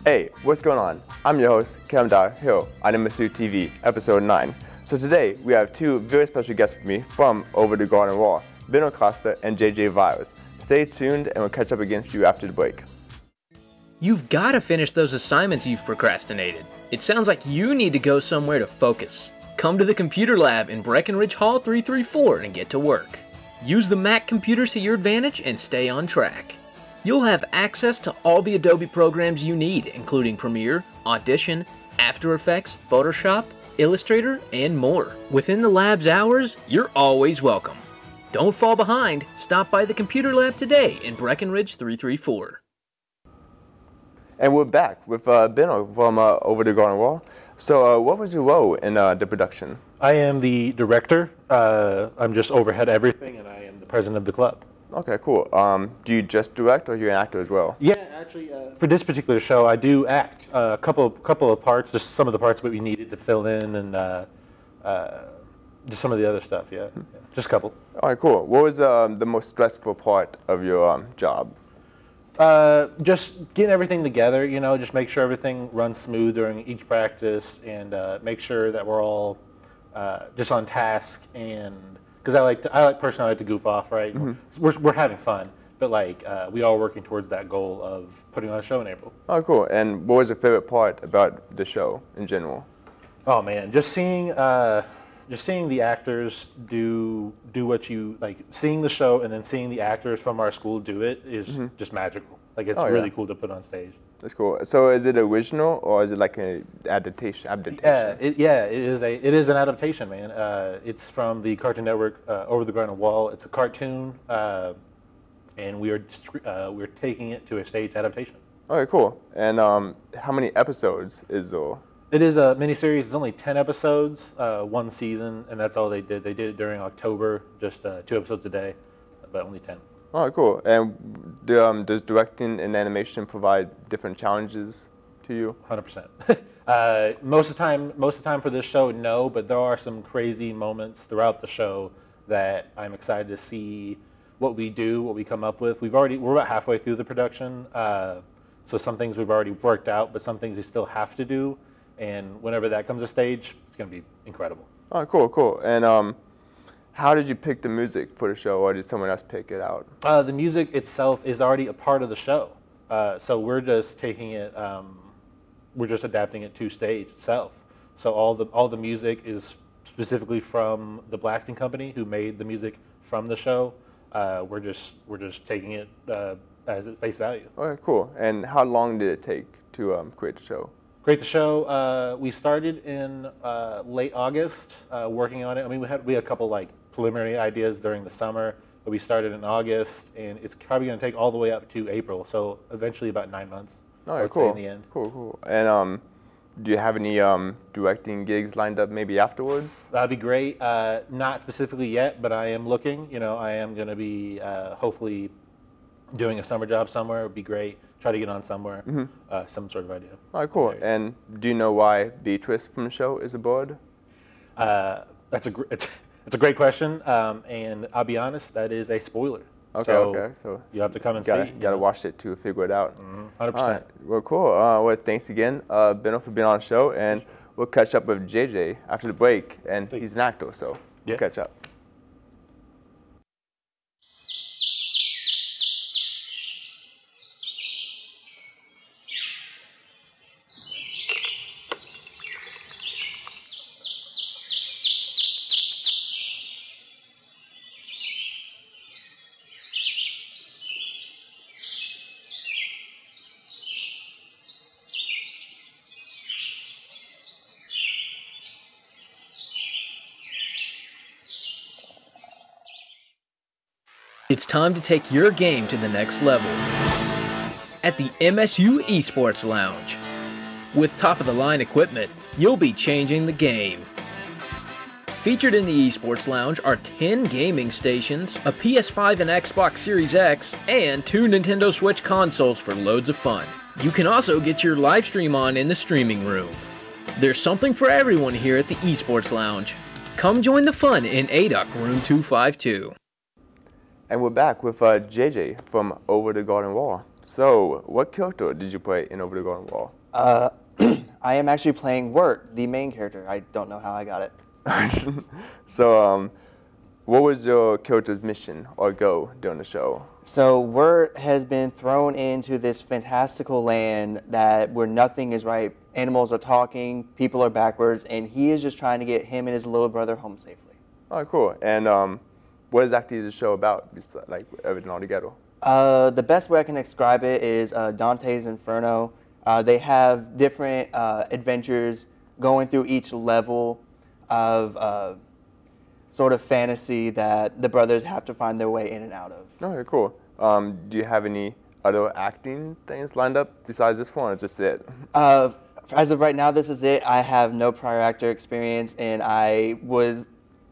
Hey, what's going on? I'm your host, Kamdar Hill on MSU TV, Episode 9. So today, we have two very special guests with me from Over the Garden Wall, Ben Acosta and JJ Viles. Stay tuned and we'll catch up against you after the break. You've got to finish those assignments you've procrastinated. It sounds like you need to go somewhere to focus. Come to the computer lab in Breckenridge Hall 334 and get to work. Use the Mac computers to your advantage and stay on track. You'll have access to all the Adobe programs you need, including Premiere, Audition, After Effects, Photoshop, Illustrator, and more. Within the lab's hours, you're always welcome. Don't fall behind. Stop by the computer lab today in Breckenridge 334. And we're back with Ben from Over the Garden Wall. So what was your role in the production? I am the director. I'm just overhead everything, and I am the president of the club. Okay, cool. Do you just direct, or you're an actor as well? Yeah, actually, for this particular show, I do act a couple of parts, just some of the parts that we needed to fill in, and just some of the other stuff. Yeah, just a couple. All right, cool. What was the most stressful part of your job? Just getting everything together. You know, just make sure everything runs smooth during each practice, and make sure that we're all just on task. And because I personally like to goof off, right? Mm-hmm. We're having fun, but like we are working towards that goal of putting on a show in April. Oh, cool. And what was your favorite part about the show in general? Oh man, just seeing the actors do what you like. Seeing the show and then seeing the actors from our school do it is just magical. Like it's really cool to put on stage. That's cool. So is it original or is it like an adaptation? It is an adaptation, man. It's from the Cartoon Network, Over the Garden Wall. It's a cartoon, and we're taking it to a stage adaptation. Okay, cool. And how many episodes is there? It is a miniseries. It's only 10 episodes, one season, and that's all they did. They did it during October, just 2 episodes a day, but only 10. Oh, cool. And does directing and animation provide different challenges to you? 100%. Most of the time for this show, no, but there are some crazy moments throughout the show that I'm excited to see what we do, what we come up with. We're about halfway through the production, so some things we've already worked out, but some things we still have to do. And whenever that comes to stage, it's going to be incredible. Oh, cool, cool. And how did you pick the music for the show, or did someone else pick it out? The music itself is already a part of the show. So we're just taking it, we're just adapting it to stage itself. So all the music is specifically from the blasting company who made the music from the show. We're just taking it as at face value. Okay, cool. And how long did it take to create the show? Create the show. We started in late August working on it. I mean, we had a couple like preliminary ideas during the summer, but we started in August, and it's probably going to take all the way up to April. So eventually, about 9 months. All right, cool. In the end. Cool, cool. And do you have any directing gigs lined up maybe afterwards? That'd be great. Not specifically yet, but I am looking. You know, I am going to be hopefully doing a summer job somewhere. Would be great. Try to get on somewhere, some sort of idea. All right, cool. And do you know why Beatrice from the show is aboard? It's a great question, and I'll be honest, that is a spoiler. Okay, so you have to come and see. You gotta watch it to figure it out. 100%. All right. Well, cool. Well, thanks again, Benno, for being on the show, and we'll catch up with JJ after the break. And he's an actor, so we'll catch up. It's time to take your game to the next level at the MSU Esports Lounge. With top-of-the-line equipment, you'll be changing the game. Featured in the Esports Lounge are 10 gaming stations, a PS5 and Xbox Series X, and 2 Nintendo Switch consoles for loads of fun. You can also get your live stream on in the streaming room. There's something for everyone here at the Esports Lounge. Come join the fun in ADUC Room 252. And we're back with JJ from Over the Garden Wall. So, what character did you play in Over the Garden Wall? I am actually playing Wirt, the main character. I don't know how I got it. So, what was your character's mission or goal during the show? So Wirt has been thrown into this fantastical land where nothing is right. Animals are talking, people are backwards, and he is just trying to get him and his little brother home safely. Oh, cool. And what exactly is the show about, like everything all together? The best way I can describe it is Dante's Inferno. They have different adventures going through each level of sort of fantasy that the brothers have to find their way in and out of. Okay, cool. Do you have any other acting things lined up besides this one, or just it? As of right now, this is it. I have no prior actor experience, and I was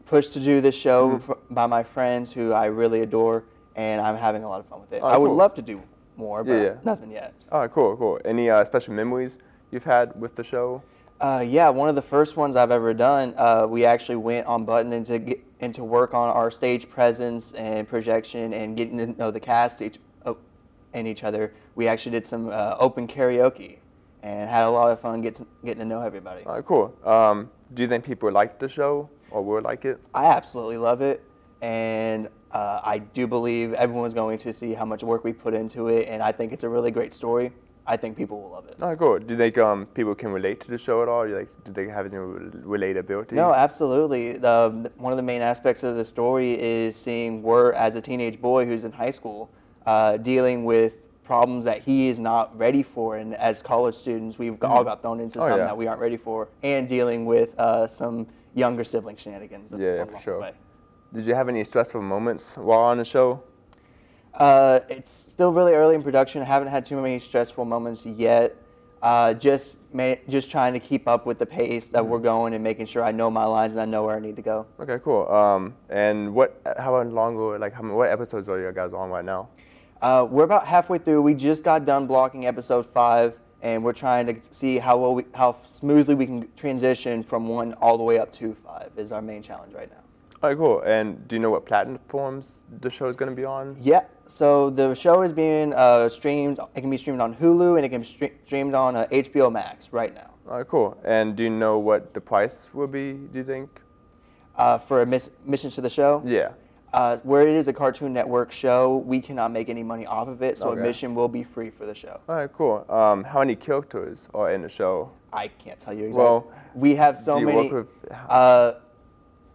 pushed to do this show by my friends who I really adore, and I'm having a lot of fun with it. I would love to do more, but nothing yet. All right, cool, cool. Any special memories you've had with the show? Yeah, one of the first ones I've ever done, we actually went on Button into work on our stage presence and projection and getting to know the cast and each other. We actually did some open karaoke and had a lot of fun getting to know everybody. All right, cool. Do you think people liked the show or will like it? I absolutely love it, and I do believe everyone's going to see how much work we put into it, and I think it's a really great story. I think people will love it. All right, cool. Do you think people can relate to the show at all? Do they have any relatability? No, absolutely. One of the main aspects of the story is seeing Wirt as a teenage boy who's in high school, dealing with problems that he is not ready for, and as college students, we've all got thrown into something that we aren't ready for, and dealing with some younger sibling shenanigans. Yeah, for sure. Did you have any stressful moments while on the show? It's still really early in production. I haven't had too many stressful moments yet. Just trying to keep up with the pace that we're going and making sure I know my lines and I know where I need to go. Okay, cool. And what episodes are you guys on right now? We're about halfway through. We just got done blocking episode 5, and we're trying to see how smoothly we can transition from 1 all the way up to 5 is our main challenge right now. All right, cool. And do you know what platforms the show is going to be on? Yeah. So the show is being streamed. It can be streamed on Hulu, and it can be streamed on HBO Max right now. All right, cool. And do you know what the price will be, do you think? For admissions to the show? Yeah. Where it is a Cartoon Network show, we cannot make any money off of it, so admission will be free for the show. All right, cool. How many characters are in the show? I can't tell you exactly. Well, we have so many. Work with,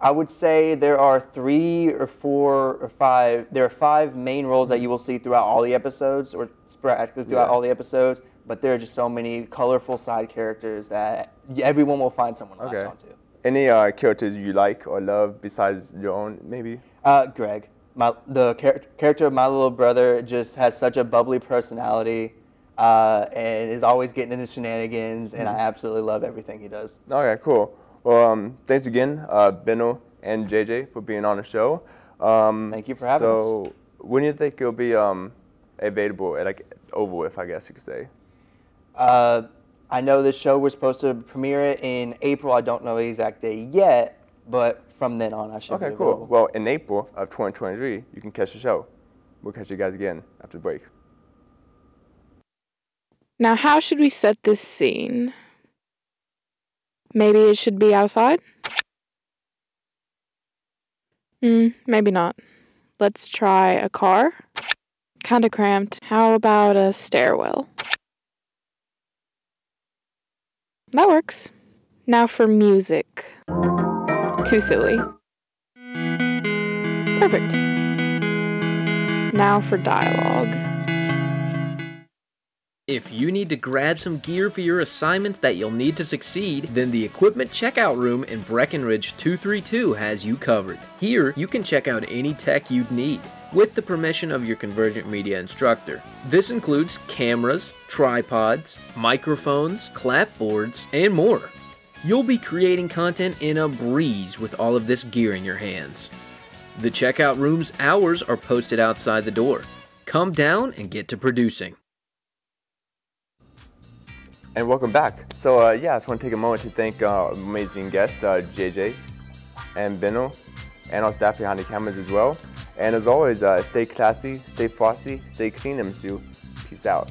I would say there are 3 or 4 or 5. There are 5 main roles that you will see throughout all the episodes, or sporadically throughout all the episodes. But there are just so many colorful side characters that everyone will find someone to latch onto. Any characters you like or love besides your own, maybe? Greg, the character of my little brother, just has such a bubbly personality and is always getting into shenanigans, and I absolutely love everything he does. Okay, cool. Well, thanks again, Benno and JJ, for being on the show. Thank you for having us. So, when do you think it'll be available, over with, I guess you could say? I know this show, we're supposed to premiere it in April. I don't know the exact day yet, but from then on, I should be available. Okay, cool. Well, in April of 2023, you can catch the show. We'll catch you guys again after the break. Now, how should we set this scene? Maybe it should be outside? Maybe not. Let's try a car. Kinda cramped. How about a stairwell? That works. Now for music. Too silly. Perfect. Now for dialogue. If you need to grab some gear for your assignments that you'll need to succeed, then the Equipment Checkout Room in Breckenridge 232 has you covered. Here, you can check out any tech you'd need, with the permission of your Convergent Media instructor. This includes cameras, tripods, microphones, clapboards, and more. You'll be creating content in a breeze with all of this gear in your hands. The checkout room's hours are posted outside the door. Come down and get to producing. And welcome back. So I just want to take a moment to thank our amazing guests, JJ and Benno, and our staff behind the cameras as well. And as always, stay classy, stay frosty, stay clean, MSU. Peace out.